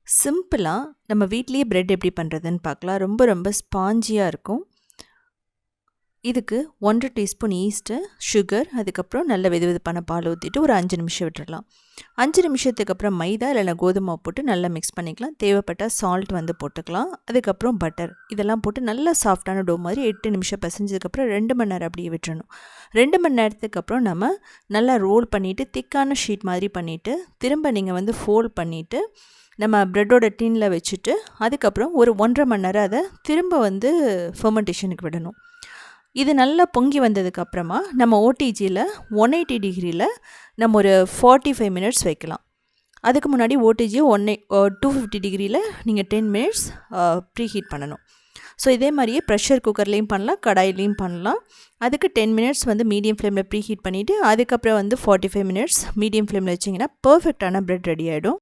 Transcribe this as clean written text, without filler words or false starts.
சிம்பிளாக நம்ம வீட்லேயே பிரெட் எப்படி பண்ணுறதுன்னு பார்க்கலாம். ரொம்ப ஸ்பாஞ்சியாக இருக்கும். இதுக்கு 1 டீஸ்பூன் ஈஸ்ட்டு, சுகர், அதுக்கப்புறம் நல்ல வெதுவெதுப்பான பால் ஊற்றிட்டு ஒரு 5 நிமிஷம் விட்டுடலாம். 5 நிமிஷத்துக்கு அப்புறம் மைதா இல்லைனா கோதுமை போட்டு நல்லா மிக்ஸ் பண்ணிக்கலாம். தேவைப்பட்டால் சால்ட் போட்டுக்கலாம். அதுக்கப்புறம் பட்டர் இதெல்லாம் போட்டு நல்லா சாஃப்டான டோ மாதிரி 8 நிமிஷம் பிசைஞ்சதுக்கப்புறம் 2 மணி நேரம் அப்படியே விட்டுறணும். 2 மணி நேரத்துக்கு அப்புறம் நம்ம நல்லா ரோல் பண்ணிவிட்டு திக்கான ஷீட் மாதிரி பண்ணிவிட்டு திரும்ப நீங்கள் ஃபோல்ட் பண்ணிவிட்டு நம்ம ப்ரெட்டோட டின்னில் வச்சுட்டு அதுக்கப்புறம் ஒரு 1.5 மணி நேரம் அதை திரும்ப ஃபெர்மெண்டேஷனுக்கு விடணும். இது நல்லா பொங்கி வந்ததுக்கப்புறமா நம்ம ஓடிஜியில் 180 டிகிரியில் நம்ம ஒரு 45 மினிட்ஸ் வைக்கலாம். அதுக்கு முன்னாடி ஓடிஜி 250 டிகிரியில் நீங்கள் 10 மினிட்ஸ் ப்ரீ ஹீட் பண்ணணும். ஸோ இதே மாதிரியே ப்ரெஷர் குக்கர்லேயும் பண்ணலாம், கடாயிலையும் பண்ணலாம். அதுக்கு 10 மினிட்ஸ் மீடியம் ஃப்ளேமில் ப்ரீ ஹீட் பண்ணிவிட்டு அதுக்கப்புறம் 45 மினிட்ஸ் மீடியம் ஃப்ளேமில் வச்சிங்கன்னா பர்ஃபெக்டான ப்ரெட் ரெடி ஆகிடும்.